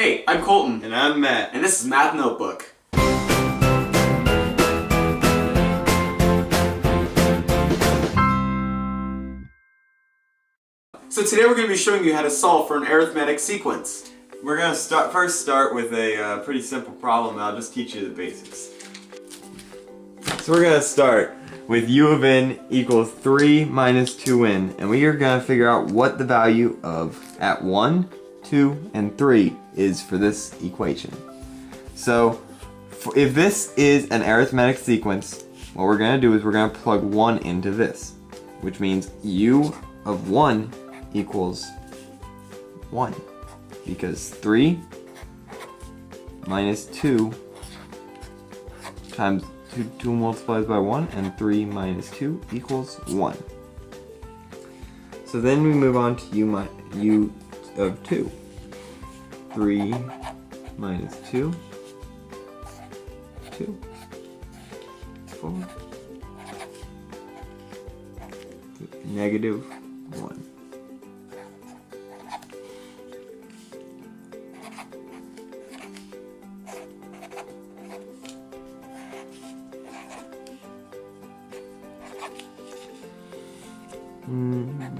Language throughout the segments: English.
Hey, I'm Colton. And I'm Matt. And this is Math Notebook. So today we're going to be showing you how to solve for an arithmetic sequence. We're going to first start with a pretty simple problem. I'll just teach you the basics. So we're going to start with u of n equals 3 minus 2n. And we are going to figure out what the value of at 1, 2, and 3 is for this equation. So if this is an arithmetic sequence, what we're going to do is we're going to plug 1 into this, which means u of 1 equals 1, because 3 minus 2 times 2 multiplies by 1, and 3 minus 2 equals 1. So then we move on to u of 2. 3 minus 2, 2, 4, negative 1.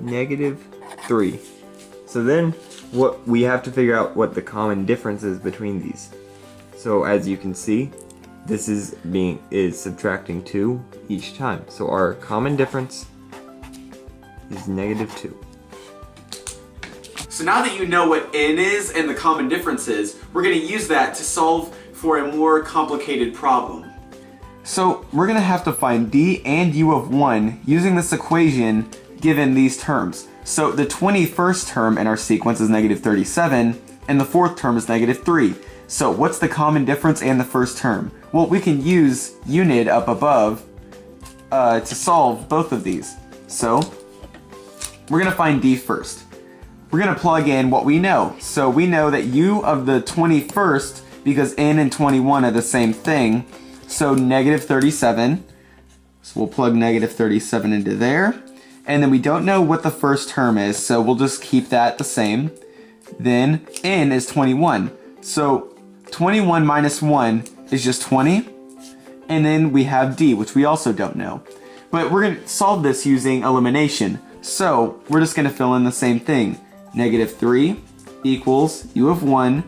Negative 3. So then what we have to figure out what the common difference is between these. So as you can see, this is subtracting 2 each time. So our common difference is negative 2. So now that you know what n is and the common difference is, we're going to use that to solve for a more complicated problem. So we're going to have to find d and u of 1 using this equation given these terms. So the 21st term in our sequence is negative 37, and the 4th term is negative 3. So what's the common difference and the first term? Well, we can use unit up above to solve both of these. So we're going to find d first. We're going to plug in what we know. So we know that u of the 21st, because n and 21 are the same thing, so negative 37. So we'll plug negative 37 into there. And then we don't know what the first term is, so we'll just keep that the same. Then n is 21. So 21 minus 1 is just 20. And then we have d, which we also don't know. But we're going to solve this using elimination. So we're just going to fill in the same thing. Negative 3 equals u of 1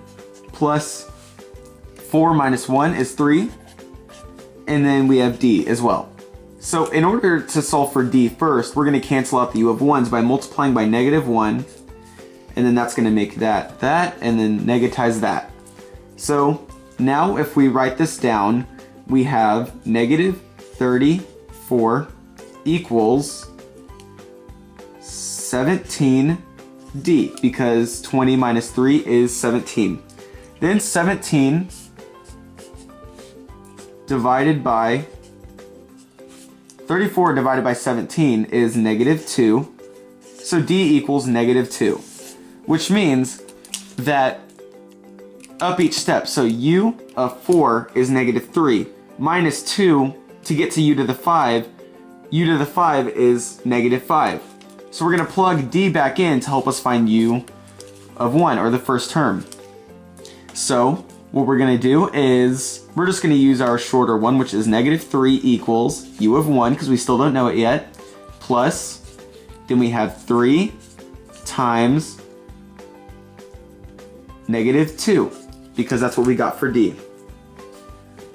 plus 4 minus 1 is 3. And then we have d as well. So in order to solve for d first, we're going to cancel out the u of 1's by multiplying by negative 1. And then that's going to make that, and then negatize that. So now if we write this down, we have negative 34 equals 17d, because 20 minus 3 is 17. Then 17 divided by 34 divided by 17 is negative 2. So d equals negative 2, which means that up each step, so u of 4 is negative 3, minus 2 to get to u to the 5, u to the 5 is negative 5. So we're going to plug d back in to help us find u of 1, or the first term. So what we're going to do is we're just going to use our shorter one, which is negative 3 equals u of 1, because we still don't know it yet, plus, then we have 3 times negative 2, because that's what we got for d.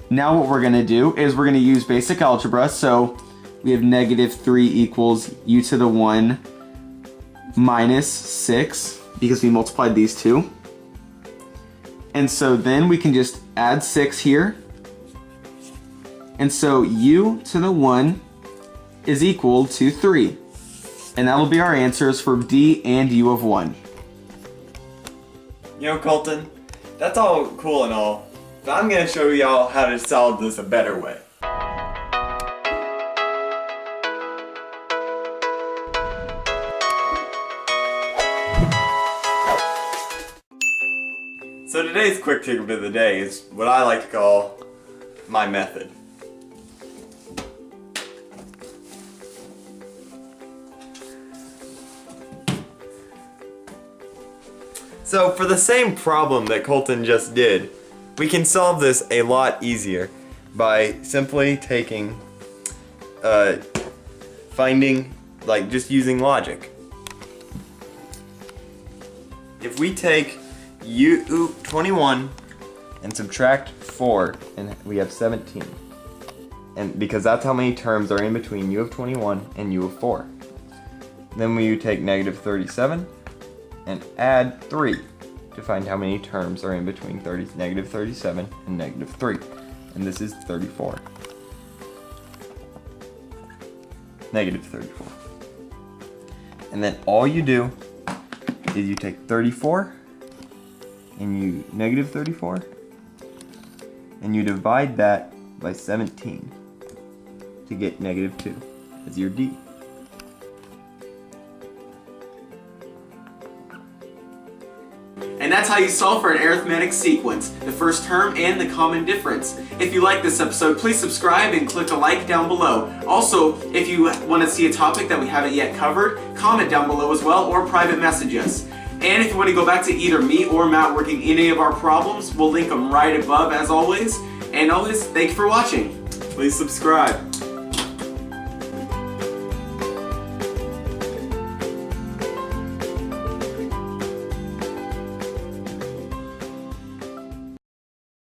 Now what we're going to do is we're going to use basic algebra, so we have negative 3 equals u to the 1 minus 6, because we multiplied these two. And so then we can just add 6 here. And so u to the 1 is equal to 3. And that will be our answers for d and u of 1. You know, Colton, that's all cool and all, but I'm going to show y'all how to solve this a better way. So today's quick tip of the day is what I like to call my method. So for the same problem that Colton just did, we can solve this a lot easier by simply taking, just using logic. If we take U21 and subtract 4, and we have 17. And because that's how many terms are in between U of 21 and U of 4. Then we take negative 37 and add 3 to find how many terms are in between negative 37 and negative 3. And this is 34. Negative 34. And then all you do is you take 34 and you negative 34 and you divide that by 17 to get negative 2 as your D. And that's how you solve for an arithmetic sequence, the first term and the common difference. If you like this episode, please subscribe and click a like down below. Also, if you want to see a topic that we haven't yet covered, comment down below as well or private message us. And if you want to go back to either me or Matt working any of our problems, we'll link them right above as always. And always, thank you for watching. Please subscribe.